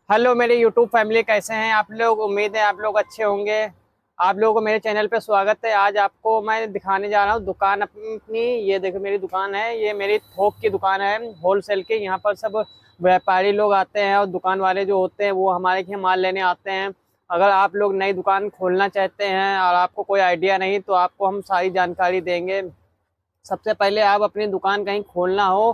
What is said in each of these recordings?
Hello मेरे YouTube family, कैसे हैं आप लोग। उम्मीद है आप लोग अच्छे होंगे। आप लोगों को मेरे चैनल पे स्वागत है। आज आपको मैं दिखाने जा रहा हूँ दुकान अपनी। ये देखो मेरी दुकान है, ये मेरी थोक की दुकान है, होलसेल की। यहाँ पर सब व्यापारी लोग आते हैं और दुकान वाले जो होते हैं वो हमारे यहाँ माल लेने आते हैं। अगर आप लोग नई दुकान खोलना चाहते हैं और आपको कोई आइडिया नहीं तो आपको हम सारी जानकारी देंगे। सबसे पहले आप अपनी दुकान कहीं खोलना हो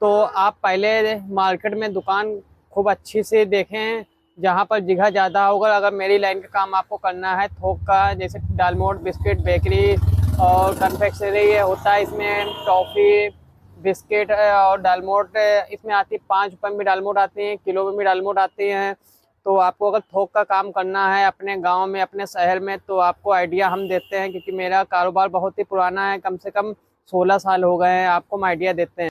तो आप पहले मार्केट में दुकान खूब अच्छी से देखें, जहाँ पर जगह ज़्यादा होगा। अगर मेरी लाइन का काम आपको करना है थोक का, जैसे दालमोट, बिस्किट, बेकरी और कन्फेक्शनरी ये होता है, इसमें टॉफ़ी, बिस्किट और दालमोट इसमें आती, 5 रुपये में भी दालमोट आती हैं, किलो में भी दालमोट आती हैं। तो आपको अगर थोक का काम करना है अपने गांव में, अपने शहर में, तो आपको आइडिया हम देते हैं, क्योंकि मेरा कारोबार बहुत ही पुराना है, कम से कम 16 साल हो गए हैं। आपको हम आइडिया देते हैं।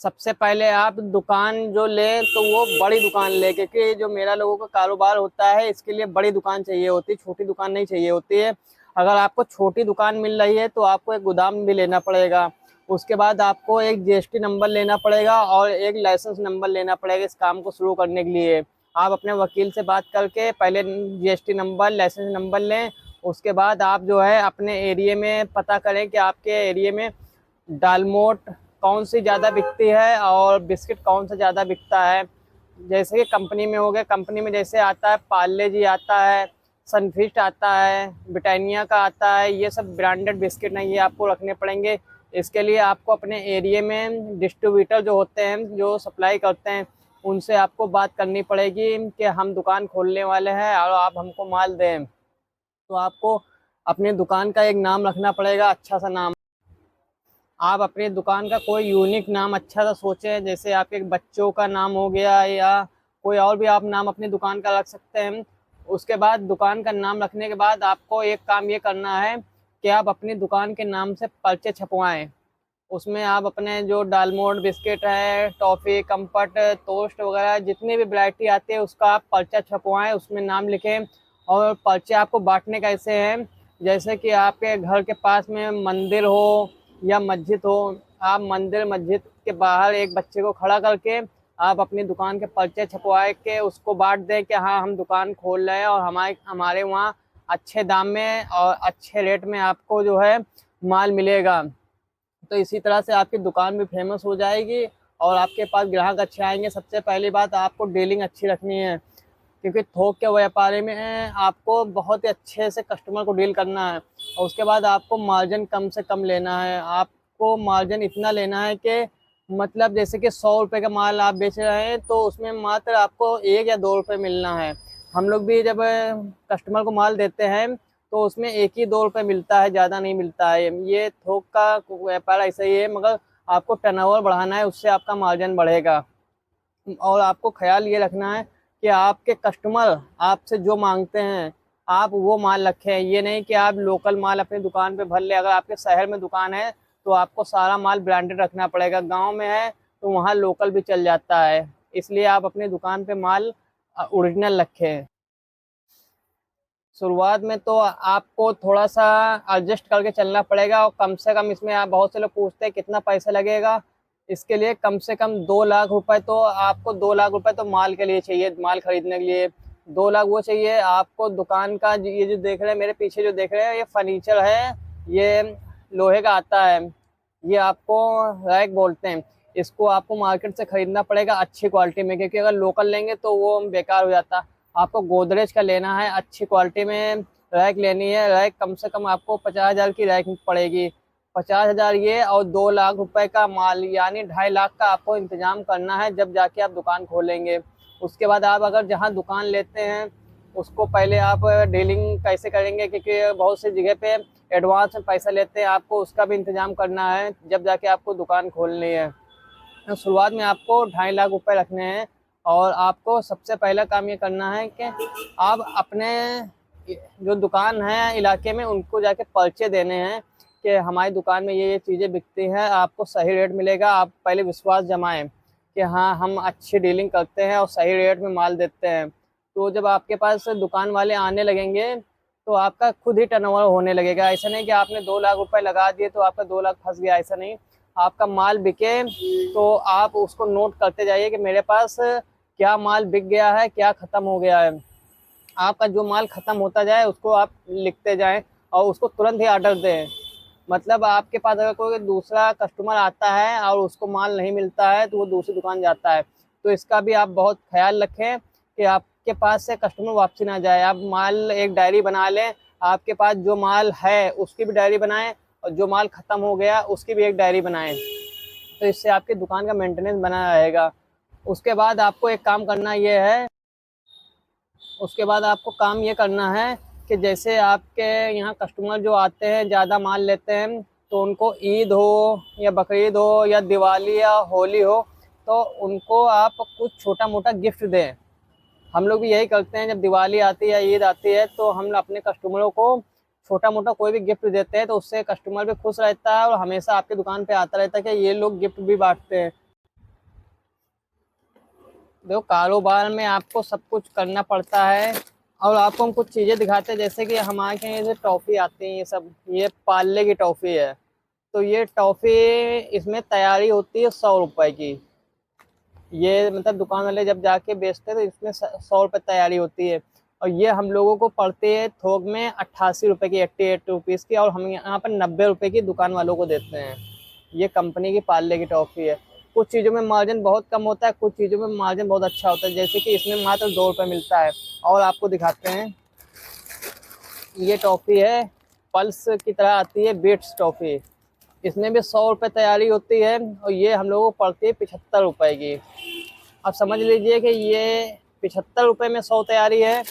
सबसे पहले आप दुकान जो लें तो वो बड़ी दुकान लें, क्योंकि जो मेरा लोगों का कारोबार होता है इसके लिए बड़ी दुकान चाहिए होती है, छोटी दुकान नहीं चाहिए होती है। अगर आपको छोटी दुकान मिल रही है तो आपको एक गोदाम भी लेना पड़ेगा। उसके बाद आपको एक जीएसटी नंबर लेना पड़ेगा और एक लाइसेंस नंबर लेना पड़ेगा इस काम को शुरू करने के लिए। आप अपने वकील से बात करके पहले जीएसटी नंबर, लाइसेंस नंबर लें। उसके बाद आप जो है अपने एरिया में पता करें कि आपके एरिया में दालमोट कौन सी ज़्यादा बिकती है और बिस्किट कौन सा ज़्यादा बिकता है। जैसे कि कंपनी में हो गया, कंपनी में जैसे आता है पार्ले जी आता है, सनफीस्ट आता है, ब्रिटानिया का आता है, ये सब ब्रांडेड बिस्किट नहीं, ये आपको रखने पड़ेंगे। इसके लिए आपको अपने एरिया में डिस्ट्रीब्यूटर जो होते हैं, जो सप्लाई करते हैं, उनसे आपको बात करनी पड़ेगी कि हम दुकान खोलने वाले हैं और आप हमको माल दें। तो आपको अपनी दुकान का एक नाम रखना पड़ेगा, अच्छा सा नाम। आप अपनी दुकान का कोई यूनिक नाम अच्छा सा सोचें, जैसे आपके बच्चों का नाम हो गया या कोई और भी आप नाम अपनी दुकान का रख सकते हैं। उसके बाद दुकान का नाम रखने के बाद आपको एक काम ये करना है कि आप अपनी दुकान के नाम से पर्चे छपवाएं। उसमें आप अपने जो दालमोट, बिस्किट है, टॉफ़ी, कंफर्ट, टोस्ट वगैरह जितनी भी वैरायटी आती है उसका आप पर्चा छपवाएं, उसमें नाम लिखें। और पर्चे आपको बांटने कैसे हैं, जैसे कि आपके घर के पास में मंदिर हो या मस्जिद हो, आप मंदिर मस्जिद के बाहर एक बच्चे को खड़ा करके आप अपनी दुकान के पर्चे छपवा के उसको बांट दें कि हाँ हम दुकान खोल रहे हैं और हमारे हमारे वहाँ अच्छे दाम में और अच्छे रेट में आपको जो है माल मिलेगा। तो इसी तरह से आपकी दुकान भी फेमस हो जाएगी और आपके पास ग्राहक अच्छे आएंगे। सबसे पहली बात, आपको डीलिंग अच्छी रखनी है, क्योंकि थोक के व्यापारी में आपको बहुत ही अच्छे से कस्टमर को डील करना है। और उसके बाद आपको मार्जिन कम से कम लेना है। आपको मार्जिन इतना लेना है कि मतलब जैसे कि 100 रुपये का माल आप बेच रहे हैं तो उसमें मात्र आपको 1 या 2 रुपये मिलना है। हम लोग भी जब कस्टमर को माल देते हैं तो उसमें 1 ही 2 रुपये मिलता है, ज़्यादा नहीं मिलता है। ये थोक का व्यापार ऐसा ही है, मगर आपको टर्नओवर बढ़ाना है, उससे आपका मार्जिन बढ़ेगा। और आपको ख्याल ये रखना है कि आपके कस्टमर आपसे जो मांगते हैं आप वो माल रखें। ये नहीं कि आप लोकल माल अपनी दुकान पे भर ले। अगर आपके शहर में दुकान है तो आपको सारा माल ब्रांडेड रखना पड़ेगा। गांव में है तो वहाँ लोकल भी चल जाता है, इसलिए आप अपनी दुकान पे माल ओरिजिनल रखें। शुरुआत में तो आपको थोड़ा सा एडजस्ट करके चलना पड़ेगा और कम से कम इसमें आप, बहुत से लोग पूछते हैं कितना पैसा लगेगा, इसके लिए कम से कम 2 लाख रुपए तो आपको, 2 लाख रुपए तो माल के लिए चाहिए, माल खरीदने के लिए। 2 लाख वो चाहिए आपको। दुकान का ये जो देख रहे हैं, मेरे पीछे जो देख रहे हैं, ये फर्नीचर है, ये लोहे का आता है, ये आपको रैक बोलते हैं। इसको आपको मार्केट से खरीदना पड़ेगा अच्छी क्वालिटी में, क्योंकि अगर लोकल लेंगे तो वो बेकार हो जाता। आपको गोदरेज का लेना है, अच्छी क्वालिटी में रैक लेनी है। रैक कम से कम आपको 50,000 की रैक पड़ेगी। 50,000 ये और 2 लाख रुपए का माल, यानी 2.5 लाख का आपको इंतजाम करना है, जब जाके आप दुकान खोलेंगे। उसके बाद आप अगर जहाँ दुकान लेते हैं उसको पहले आप डीलिंग कैसे करेंगे, क्योंकि बहुत सी जगह पे एडवांस में पैसा लेते हैं, आपको उसका भी इंतजाम करना है जब जाके आपको दुकान खोलनी है। तो शुरुआत में आपको 2.5 लाख रुपए रखने हैं। और आपको सबसे पहला काम ये करना है कि आप अपने जो दुकान है इलाके में उनको जाके पर्चे देने हैं कि हमारी दुकान में ये चीज़ें बिकती हैं, आपको सही रेट मिलेगा। आप पहले विश्वास जमाएं कि हाँ हम अच्छी डीलिंग करते हैं और सही रेट में माल देते हैं। तो जब आपके पास दुकान वाले आने लगेंगे तो आपका खुद ही टर्नओवर होने लगेगा। ऐसा नहीं कि आपने 2 लाख रुपए लगा दिए तो आपका 2 लाख फंस गया, ऐसा नहीं। आपका माल बिके तो आप उसको नोट करते जाइए कि मेरे पास क्या माल बिक गया है, क्या ख़त्म हो गया है। आपका जो माल ख़त्म होता जाए उसको आप लिखते जाएं और उसको तुरंत ही ऑर्डर दें। मतलब आपके पास अगर कोई दूसरा कस्टमर आता है और उसको माल नहीं मिलता है तो वो दूसरी दुकान जाता है, तो इसका भी आप बहुत ख्याल रखें कि आपके पास से कस्टमर वापसी ना जाए। आप माल एक डायरी बना लें, आपके पास जो माल है उसकी भी डायरी बनाएं और जो माल ख़त्म हो गया उसकी भी एक डायरी बनाएं, तो इससे आपकी दुकान का मेंटेनेंस बना रहेगा। उसके बाद आपको एक काम करना ये है, उसके बाद आपको काम ये करना है कि जैसे आपके यहाँ कस्टमर जो आते हैं ज़्यादा माल लेते हैं, तो उनको ईद हो या बकरीद हो या दिवाली या होली हो, तो उनको आप कुछ छोटा मोटा गिफ्ट दें। हम लोग भी यही करते हैं, जब दिवाली आती है या ईद आती है तो हम अपने कस्टमरों को छोटा मोटा कोई भी गिफ्ट देते हैं, तो उससे कस्टमर भी खुश रहता है और हमेशा आपकी दुकान पे आता रहता है कि ये लोग गिफ्ट भी बांटते हैं। देखो, कारोबार में आपको सब कुछ करना पड़ता है। और आपको हम कुछ चीज़ें दिखाते हैं, जैसे कि हमारे यहाँ ये टॉफ़ी आती है, ये सब ये पार्ले की टॉफ़ी है। तो ये टॉफ़ी इसमें तैयारी होती है 100 रुपए की। ये मतलब दुकान वाले जब जाके बेचते हैं तो इसमें 100 रुपये तैयारी होती है। और ये हम लोगों को पड़ती है थोक में 88 रुपये की, 88 रुपीज़ की, और हम यहाँ पर 90 रुपये की दुकान वालों को देते हैं। ये कंपनी की पार्ले की टॉफ़ी है। कुछ चीज़ों में मार्जिन बहुत कम होता है, कुछ चीज़ों में मार्जिन बहुत अच्छा होता है, जैसे कि इसमें मात्र 2 रुपये मिलता है। और आपको दिखाते हैं, ये टॉफ़ी है, पल्स की तरह आती है, बिट्स टॉफ़ी। इसमें भी 100 रुपये तैयारी होती है और ये हम लोगों को पड़ती है 75 रुपये की। अब समझ लीजिए कि ये 75 रुपये में 100 तैयारी है,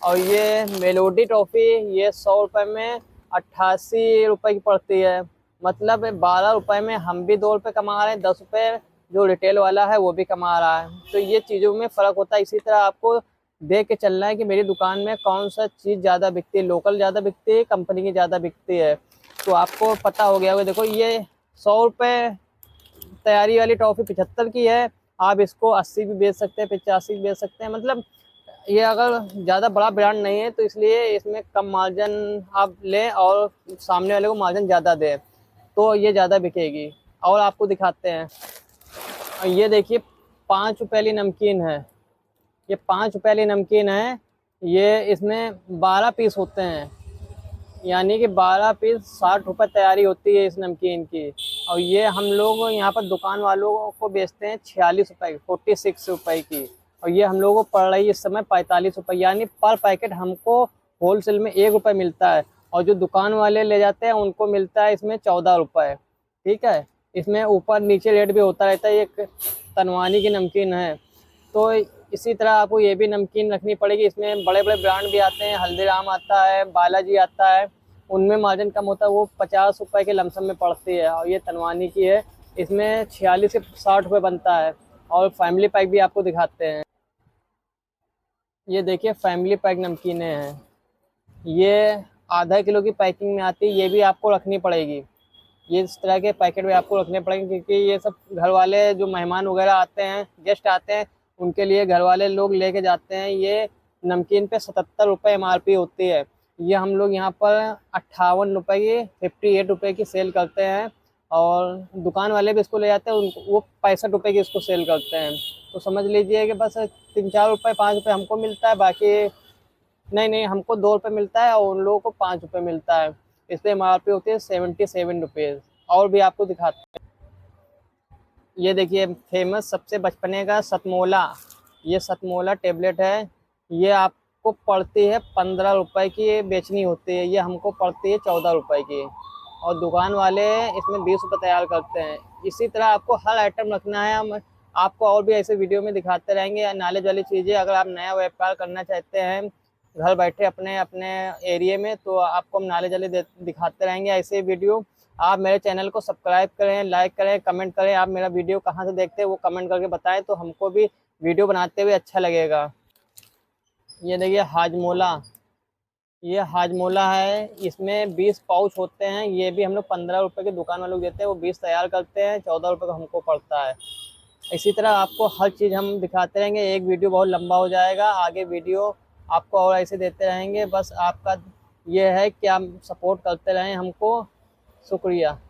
और ये मेलोडी टॉफ़ी ये 100 रुपये में 88 रुपये की पड़ती है। मतलब 12 रुपये में हम भी 2 रुपये कमा रहे हैं, 10 रुपये जो रिटेल वाला है वो भी कमा रहा है। तो ये चीज़ों में फ़र्क होता है। इसी तरह आपको देख के चलना है कि मेरी दुकान में कौन सा चीज़ ज़्यादा बिकती है, लोकल ज़्यादा बिकती है, कंपनी की ज़्यादा बिकती है। तो आपको पता हो गया होगा। देखो, ये 100 रुपये तैयारी वाली टॉफ़ी 75 की है, आप इसको 80 भी बेच सकते हैं, 85 भी बेच सकते हैं। मतलब ये अगर ज़्यादा बड़ा ब्रांड नहीं है तो इसलिए इसमें कम मार्जिन आप लें और सामने वाले को मार्जिन ज़्यादा दें, तो ये ज़्यादा बिकेगी। और आपको दिखाते हैं, ये देखिए 5 रुपये वाली नमकीन है। ये 5 रुपये वाली नमकीन है, ये इसमें 12 पीस होते हैं, यानी कि 12 पीस 60 रुपये तैयारी होती है इस नमकीन की। और ये हम लोग यहाँ पर दुकान वालों को बेचते हैं 46 रुपये की, 46 रुपये की। और ये हम लोगों को पड़ रही है इस समय 45 रुपये, यानी पर पैकेट हमको होलसेल में 1 रुपये मिलता है, और जो दुकान वाले ले जाते हैं उनको मिलता है इसमें 14 रुपये। ठीक है, इसमें ऊपर नीचे रेट भी होता रहता है। ये एक तनवानी की नमकीन है। तो इसी तरह आपको ये भी नमकीन रखनी पड़ेगी। इसमें बड़े बड़े ब्रांड भी आते हैं, हल्दीराम आता है, बालाजी आता है, उनमें मार्जिन कम होता है, वो 50 रुपये के लमसम में पड़ती है। और ये तनवानी की है, इसमें 46 से 60 रुपये बनता है। और फैमिली पैक भी आपको दिखाते हैं, ये देखिए फैमिली पैक नमकीनें हैं, ये आधा किलो की पैकिंग में आती है, ये भी आपको रखनी पड़ेगी। ये इस तरह के पैकेट भी आपको रखने पड़ेंगे, क्योंकि ये सब घर वाले जो मेहमान वगैरह आते हैं, गेस्ट आते हैं, उनके लिए घर वाले लोग लेके जाते हैं। ये नमकीन पे 77 रुपये MRP होती है। ये हम लोग यहाँ पर 58 रुपये की, 58 रुपये की सेल करते हैं, और दुकान वाले भी इसको ले जाते हैं, उनको वो 65 रुपये की इसको सेल करते हैं। तो समझ लीजिए कि बस 3-4 रुपये 5 रुपये हमको मिलता है, बाकी नहीं हमको 2 रुपये मिलता है और उन लोगों को 5 रुपये मिलता है। इसलिए MRP होती है 77 रुपीज़। और भी आपको दिखाते हैं, ये देखिए फेमस सबसे बचपने का सतमोला, ये सतमोला टेबलेट है। ये आपको पड़ती है 15 रुपये की बेचनी होती है, ये हमको पड़ती है 14 रुपये की, और दुकान वाले इसमें 20 रुपये तैयार करते हैं। इसी तरह आपको हर आइटम रखना है। हम आपको और भी ऐसे वीडियो में दिखाते रहेंगे नॉलेज वाली चीज़ें। अगर आप नया व्यापार करना चाहते हैं घर बैठे अपने अपने एरिया में, तो आपको हम नॉलेज वाले दिखाते रहेंगे ऐसे वीडियो। आप मेरे चैनल को सब्सक्राइब करें, लाइक करें, कमेंट करें। आप मेरा वीडियो कहाँ से देखते हैं वो कमेंट करके बताएं, तो हमको भी वीडियो बनाते हुए अच्छा लगेगा। ये देखिए हाजमोला, ये हाजमोला है, इसमें 20 पाउच होते हैं। ये भी हम लोग 15 रुपये की दुकान वालों को देते हैं, वो 20 तैयार करते हैं, 14 रुपये का हमको पड़ता है। इसी तरह आपको हर चीज़ हम दिखाते रहेंगे। एक वीडियो बहुत लंबा हो जाएगा, आगे वीडियो आपको और ऐसे देते रहेंगे। बस आपका ये है कि आप सपोर्ट करते रहें हमको। शुक्रिया।